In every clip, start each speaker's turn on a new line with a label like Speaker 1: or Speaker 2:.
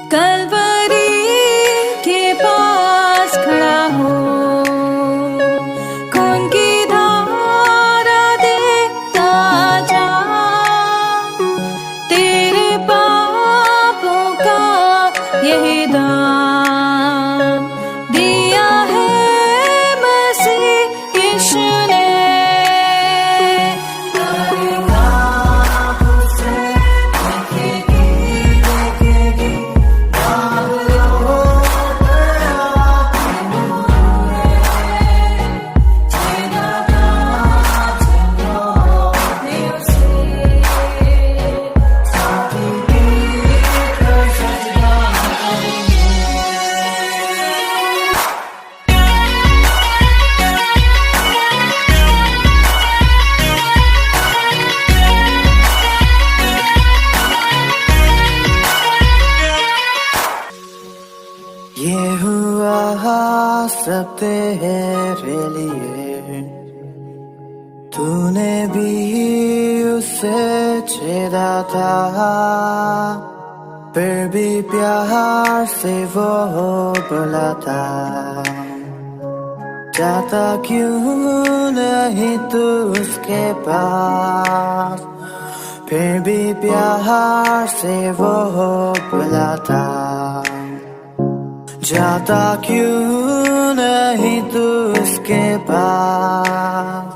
Speaker 1: कलवरी के पास खड़ा हो, खून की धारा देखता जा, तेरे पापों का यही दाम दिया है मसीह यीशु ने।
Speaker 2: ये हुआ सब तेरे लिए, तूने भी उसे छेड़ा था, फिर भी प्यार से वो बोला था, जाता क्यों नहीं तू उसके पास, फिर भी प्यार से वो बोला था, जाता क्यों नहीं तू उसके पास।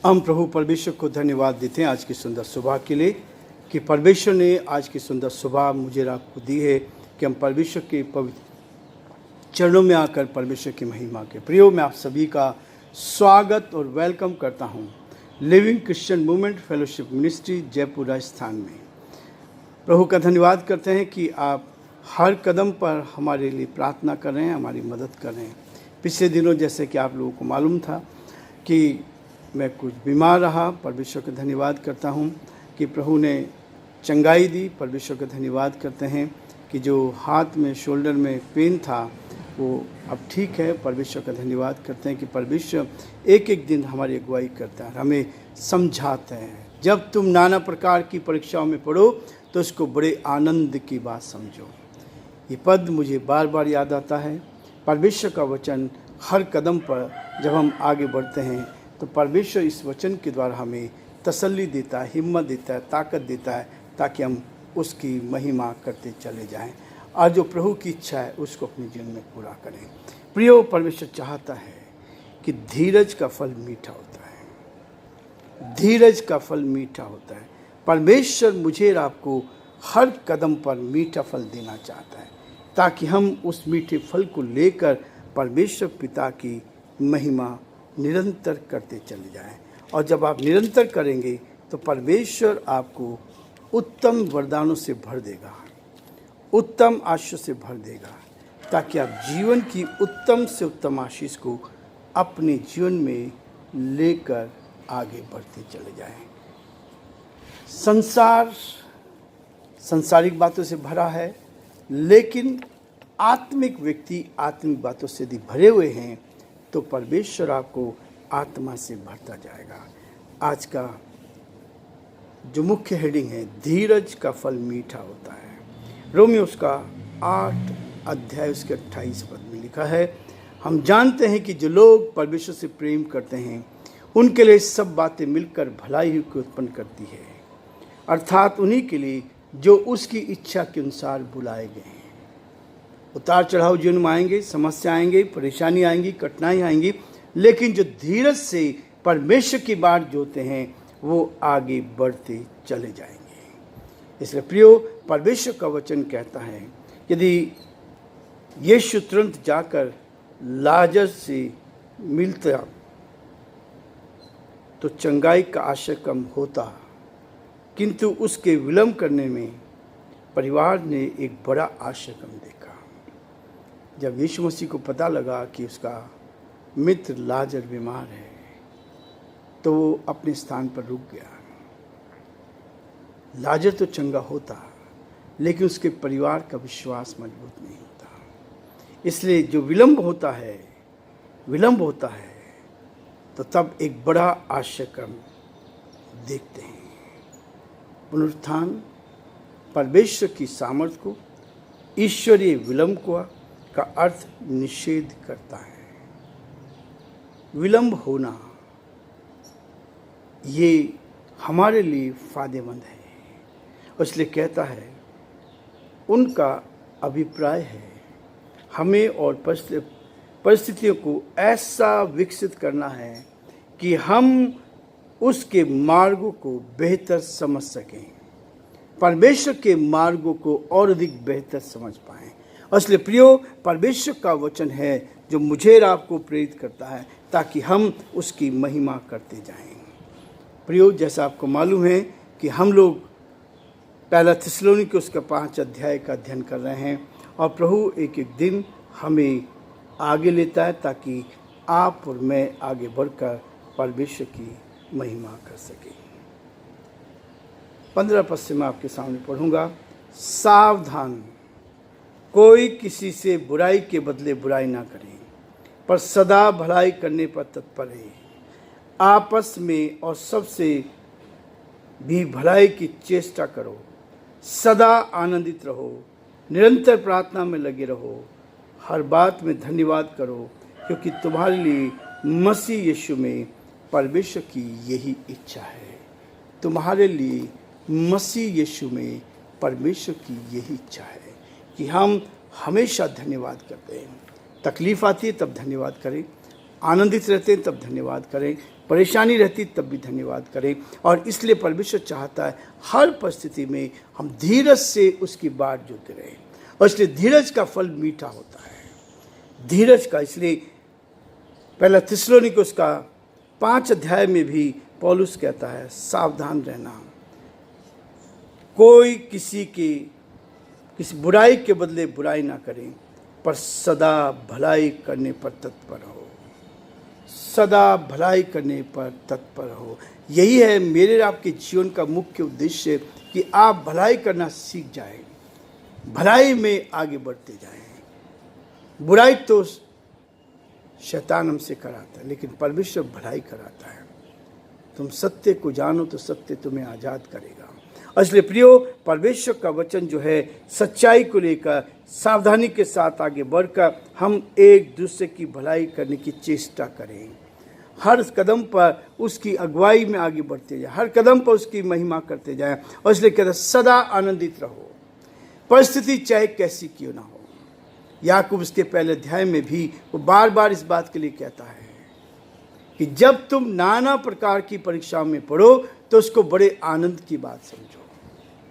Speaker 3: हम प्रभु परमेश्वर को धन्यवाद देते हैं आज की सुंदर सुबह के लिए कि परमेश्वर ने आज की सुंदर सुबह मुझे और आपको दी है कि हम परमेश्वर के पवित्र चरणों में आकर परमेश्वर की महिमा के प्रियो मैं आप सभी का स्वागत और वेलकम करता हूं living Christian movement fellowship ministry Jaipur Rajasthan में। प्रभु का धन्यवाद करते हैं कि आप हर कदम पर हमारे लिए प्रार्थना कर रहे हैं, हमारी मदद कर रहे हैं। पिछले दिनों जैसे कि आप लोगों को मालूम था कि मैं कुछ बीमार रहा, परमेश्वर का धन्यवाद करता हूं कि प्रभु ने चंगाई दी। परमेश्वर का धन्यवाद करते हैं कि जो हाथ में शोल्डर में पेन था वो अब ठीक है। परमेश्वर का धन्यवाद करते हैं कि परमेश्वर एक एक दिन हमारी अगुवाई करता है, हमें समझाते हैं। जब तुम नाना प्रकार की परीक्षाओं में पढ़ो तो उसको बड़े आनंद की बात समझो। ये पद मुझे बार बार याद आता है। परमेश्वर का वचन हर कदम पर जब हम आगे बढ़ते हैं तो परमेश्वर इस वचन के द्वारा हमें तसल्ली देता है, हिम्मत देता है, ताकत देता है ताकि हम उसकी महिमा करते चले जाएं और जो प्रभु की इच्छा है उसको अपने जीवन में पूरा करें। प्रियो, परमेश्वर चाहता है कि धीरज का फल मीठा होता है, धीरज का फल मीठा होता है। परमेश्वर मुझे और आपको हर कदम पर मीठा फल देना चाहता है ताकि हम उस मीठे फल को लेकर परमेश्वर पिता की महिमा निरंतर करते चले जाएं। और जब आप निरंतर करेंगे तो परमेश्वर आपको उत्तम वरदानों से भर देगा, उत्तम आशीष से भर देगा ताकि आप जीवन की उत्तम से उत्तम आशीष को अपने जीवन में लेकर आगे बढ़ते चले जाएं। संसार सांसारिक बातों से भरा है, लेकिन आत्मिक व्यक्ति आत्मिक बातों से यदि भरे हुए हैं तो परमेश्वर आपको आत्मा से भरता जाएगा। आज का जो मुख्य हेडिंग है, धीरज का फल मीठा होता है। रोमियो उसका 8 अध्याय उसके 28 पद में लिखा है, हम जानते हैं कि जो लोग परमेश्वर से प्रेम करते हैं उनके लिए सब बातें मिलकर भलाई ही को उत्पन्न करती है, अर्थात उन्हीं के लिए जो उसकी इच्छा के अनुसार बुलाए गए हैं। उतार चढ़ाव जीवन में आएंगे, समस्या आएंगे, परेशानी आएंगी, कठिनाई आएंगी, लेकिन जो धीरज से परमेश्वर की बात जोते हैं वो आगे बढ़ते चले जाएंगे। इसलिए प्रियो, परमेश्वर का वचन कहता है यदि यीशु तुरंत जाकर लाजर से मिलता तो चंगाई का आशय कम होता, किंतु उसके विलंब करने में परिवार ने एक बड़ा आशय कम देखा। जब यीशु मसीह को पता लगा कि उसका मित्र लाजर बीमार है तो वो अपने स्थान पर रुक गया। लाजर तो चंगा होता लेकिन उसके परिवार का विश्वास मजबूत नहीं होता। इसलिए जो विलंब होता है विलंब होता है तो तब एक बड़ा आश्चर्यक्रम देखते हैं। पुनरुत्थान परमेश्वर की सामर्थ्य को, ईश्वरीय विलंब का अर्थ निषेध करता है। विलंब होना ये हमारे लिए फायदेमंद है, इसलिए कहता है उनका अभिप्राय है हमें और परिस्थितियों को ऐसा विकसित करना है कि हम उसके मार्गों को बेहतर समझ सकें, परमेश्वर के मार्गों को और अधिक बेहतर समझ पाएं। इसलिए प्रियो, परमेश्वर का वचन है जो मुझे और आपको प्रेरित करता है ताकि हम उसकी महिमा करते जाएं। प्रियो, जैसा आपको मालूम है कि हम लोग पहला थिस्सलुनीके उसका 5 अध्याय का अध्ययन कर रहे हैं और प्रभु एक एक दिन हमें आगे लेता है ताकि आप और मैं आगे बढ़कर परमेश्वर की महिमा कर सकें। 15 पद से मैं आपके सामने पढ़ूंगा। सावधान, कोई किसी से बुराई के बदले बुराई ना करे, पर सदा भलाई करने पर तत्पर रहे। आपस में और सबसे भी भलाई की चेष्टा करो, सदा आनंदित रहो, निरंतर प्रार्थना में लगे रहो, हर बात में धन्यवाद करो, क्योंकि तुम्हारे लिए मसीह यीशु में परमेश्वर की यही इच्छा है। तुम्हारे लिए मसीह यीशु में परमेश्वर की यही इच्छा है कि हम हमेशा धन्यवाद करते हैं। तकलीफ आती है तब धन्यवाद करें, आनंदित रहते हैं तब धन्यवाद करें, परेशानी रहती तब भी धन्यवाद करें। और इसलिए परमेश्वर चाहता है हर परिस्थिति में हम धीरज से उसकी बाट जोते रहें, और इसलिए धीरज का फल मीठा होता है। धीरज का, इसलिए पहला थिस्सलुनीके उसका 5 अध्याय में भी पौलुस कहता है सावधान रहना, कोई किसी बुराई के बदले बुराई ना करें, पर सदा भलाई करने पर तत्पर हो, सदा भलाई करने पर तत्पर हो। यही है मेरे आपके जीवन का मुख्य उद्देश्य कि आप भलाई करना सीख जाएं, भलाई में आगे बढ़ते जाएं। बुराई तो शैतान हमसे कराता है, लेकिन परमेश्वर भलाई कराता है। तुम सत्य को जानो तो सत्य तुम्हें आज़ाद करेगा। इसलिए प्रियो, परमेश्वर का वचन जो है सच्चाई को लेकर सावधानी के साथ आगे बढ़कर हम एक दूसरे की भलाई करने की चेष्टा करें, हर कदम पर उसकी अगुवाई में आगे बढ़ते जाए, हर कदम पर उसकी महिमा करते जाएं। और इसलिए कहते हैं सदा आनंदित रहो, परिस्थिति चाहे कैसी क्यों ना हो। याकूब इसके पहले अध्याय में भी वो बार बार इस बात के लिए कहता है कि जब तुम नाना प्रकार की परीक्षाओं में पढ़ो तो उसको बड़े आनंद की बात समझो।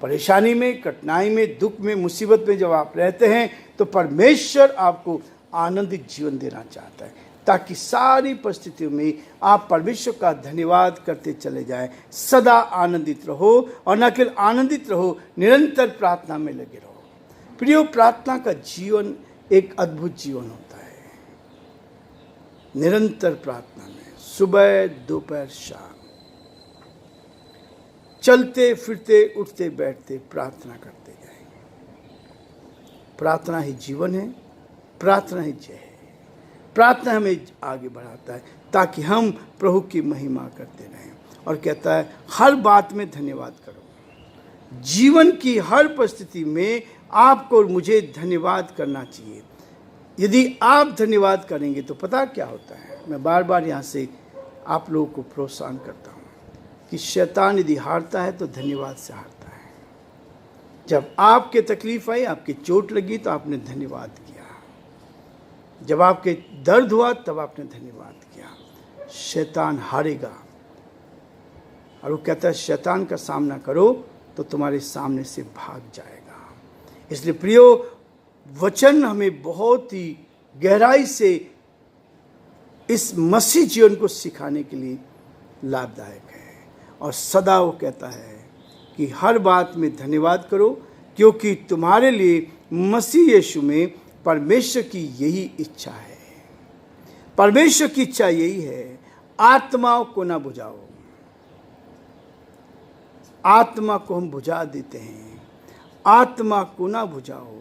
Speaker 3: परेशानी में, कठिनाई में, दुख में, मुसीबत में जब आप रहते हैं तो परमेश्वर आपको आनंदित जीवन देना चाहता है, ताकि सारी परिस्थितियों में आप परमेश्वर का धन्यवाद करते चले जाएं। सदा आनंदित रहो, और न केवल आनंदित रहो, निरंतर प्रार्थना में लगे रहो। प्रियो, प्रार्थना का जीवन एक अद्भुत जीवन होता है। निरंतर प्रार्थना में सुबह, दोपहर, शाम, चलते फिरते, उठते बैठते प्रार्थना करते जाएं। प्रार्थना ही जीवन है, प्रार्थना ही जय है। प्रार्थना हमें आगे बढ़ाता है ताकि हम प्रभु की महिमा करते रहें। और कहता है हर बात में धन्यवाद करो। जीवन की हर परिस्थिति में आपको और मुझे धन्यवाद करना चाहिए। यदि आप धन्यवाद करेंगे तो पता क्या होता है, मैं बार बार यहाँ से आप लोगों को प्रोत्साहन करता हूँ कि शैतान यदि हारता है तो धन्यवाद से हारता है। जब आपके तकलीफ आई, आपकी चोट लगी तो आपने धन्यवाद किया, जब आपके दर्द हुआ तब आपने धन्यवाद किया। शैतान हारेगा, और वो कहता है शैतान का सामना करो तो तुम्हारे सामने से भाग जाएगा। इसलिए प्रियो, वचन हमें बहुत ही गहराई से इस मसीह जीवन को सिखाने के लिए लाभदायक है। और सदा वो कहता है कि हर बात में धन्यवाद करो, क्योंकि तुम्हारे लिए मसीह यीशु में परमेश्वर की यही इच्छा है। परमेश्वर की इच्छा यही है, आत्माओं को ना बुझाओ। आत्मा को हम बुझा देते हैं, आत्मा को ना बुझाओ।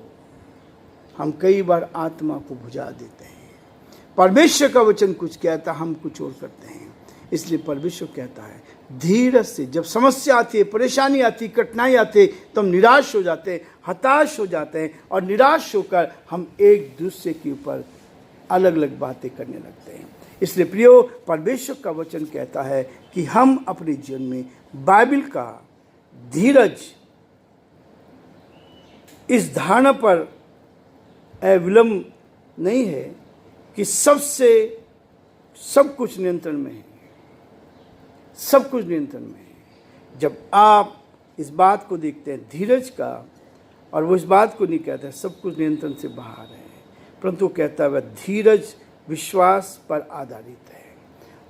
Speaker 3: हम कई बार आत्मा को बुझा देते हैं। परमेश्वर का वचन कुछ कहता है, हम कुछ और करते हैं। इसलिए परमेश्वर कहता है धीरज से, जब समस्या आती है, परेशानी आती है, कठिनाई आती है, तो हम निराश हो जाते हैं, हताश हो जाते हैं, और निराश होकर हम एक दूसरे के ऊपर अलग अलग बातें करने लगते हैं। इसलिए प्रियो, परमेश्वर का वचन कहता है कि हम अपने जीवन में बाइबल का धीरज इस धारणा पर अविलंब नहीं है कि सब कुछ नियंत्रण में है, सब कुछ नियंत्रण में है। जब आप इस बात को देखते हैं धीरज का, और वो इस बात को नहीं कहता है सब कुछ नियंत्रण से बाहर है, परंतु कहता है वह धीरज विश्वास पर आधारित है।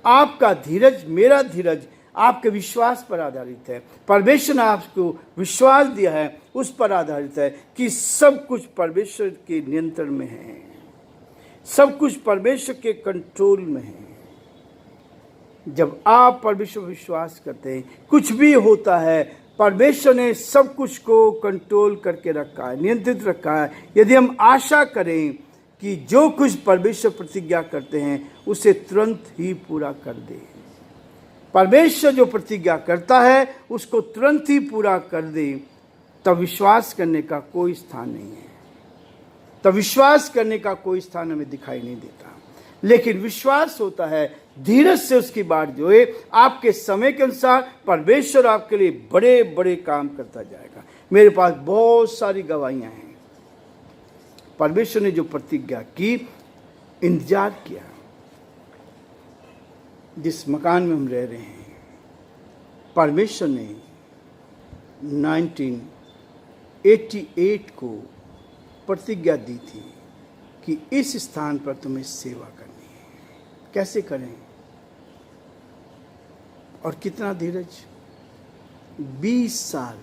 Speaker 3: आपका धीरज, मेरा धीरज आपके विश्वास पर आधारित है। परमेश्वर ने आपको विश्वास दिया है, उस पर आधारित है कि सब कुछ परमेश्वर के नियंत्रण में है, सब कुछ परमेश्वर के कंट्रोल में है। जब आप परमेश्वर पर विश्वास करते हैं, कुछ भी होता है, परमेश्वर ने सब कुछ को कंट्रोल करके रखा है, नियंत्रित रखा है। यदि हम आशा करें कि जो कुछ परमेश्वर प्रतिज्ञा करते हैं उसे तुरंत ही पूरा कर दे, परमेश्वर जो प्रतिज्ञा करता है उसको तुरंत ही पूरा कर दे, तब विश्वास करने का कोई स्थान नहीं है, तब विश्वास करने का कोई स्थान हमें दिखाई नहीं देता। लेकिन विश्वास होता है धीरज से उसकी बाट जो है, आपके समय के अनुसार परमेश्वर आपके लिए बड़े बड़े काम करता जाएगा। मेरे पास बहुत सारी गवाहियां हैं। परमेश्वर ने जो प्रतिज्ञा की, इंतजार किया। जिस मकान में हम रह रहे हैं, परमेश्वर ने 1988 को प्रतिज्ञा दी थी कि इस स्थान पर तुम्हें सेवा करनी है। कैसे करें और कितना धीरज? 20 साल।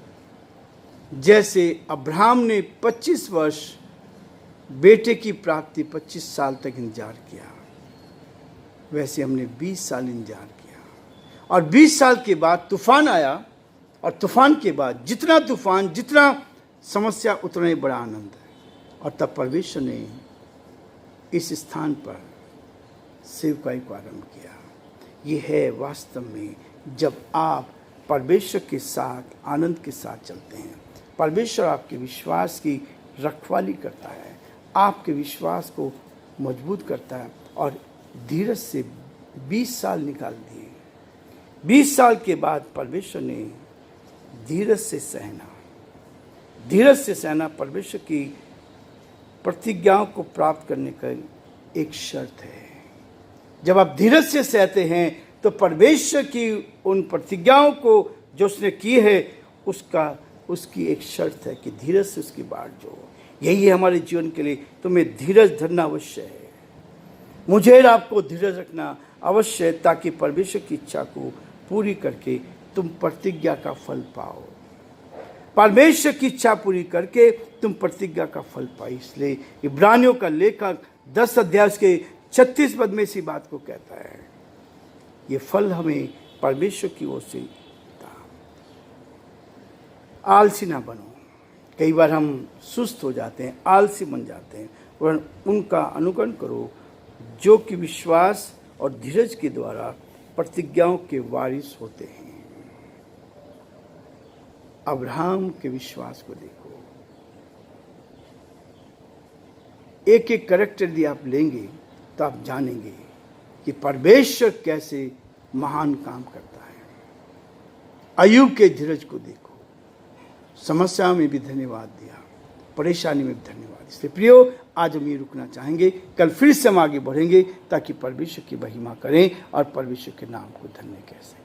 Speaker 3: जैसे अब्राहम ने 25 वर्ष बेटे की प्राप्ति 25 साल तक इंतजार किया, वैसे हमने 20 साल इंतजार किया। और 20 साल के बाद तूफान आया, और तूफान के बाद जितना तूफान, जितना समस्या, उतना ही बड़ा आनंद है। और तब परमेश्वर ने इस स्थान पर सेवकाई को आरंभ किया। ये है वास्तव में जब आप परमेश्वर के साथ आनंद के साथ चलते हैं। परमेश्वर आपके विश्वास की रखवाली करता है, आपके विश्वास को मजबूत करता है। और धीरज से 20 साल निकाल दिए। 20 साल के बाद परमेश्वर ने धीरज से सहना परमेश्वर की प्रतिज्ञाओं को प्राप्त करने का एक शर्त है। जब आप धीरज से सहते हैं तो परमेश्वर की उन प्रतिज्ञाओं को जो उसने की है उसकी एक शर्त है कि धीरज से उसकी बाट जो। यही है हमारे जीवन के लिए, तुम्हें धीरज धरना अवश्य है। मुझे और आपको धीरज रखना अवश्य है, ताकि परमेश्वर की इच्छा को पूरी करके तुम प्रतिज्ञा का फल पाओ। परमेश्वर की इच्छा पूरी करके तुम प्रतिज्ञा का फल पाई। इसलिए इब्रानियों का लेखक 10 अध्याय के 36 पद में इसी बात को कहता है। ये फल हमें परमेश्वर की ओर से था। आलसी ना बनो। कई बार हम सुस्त हो जाते हैं, आलसी बन जाते हैं, और उनका अनुकरण करो जो कि विश्वास और धीरज के द्वारा प्रतिज्ञाओं के वारिस होते हैं। अब्राहम के विश्वास को देखो। एक एक कैरेक्टर यदि आप लेंगे तो आप जानेंगे कि परमेश्वर कैसे महान काम करता है। अय्यूब के धीरज को देखो। समस्या में भी धन्यवाद दिया, परेशानी में भी धन्यवाद। इसलिए प्रियो, आज हम ये रुकना चाहेंगे, कल फिर से हम आगे बढ़ेंगे ताकि परमेश्वर की महिमा करें और परमेश्वर के नाम को धन्य कह सकें।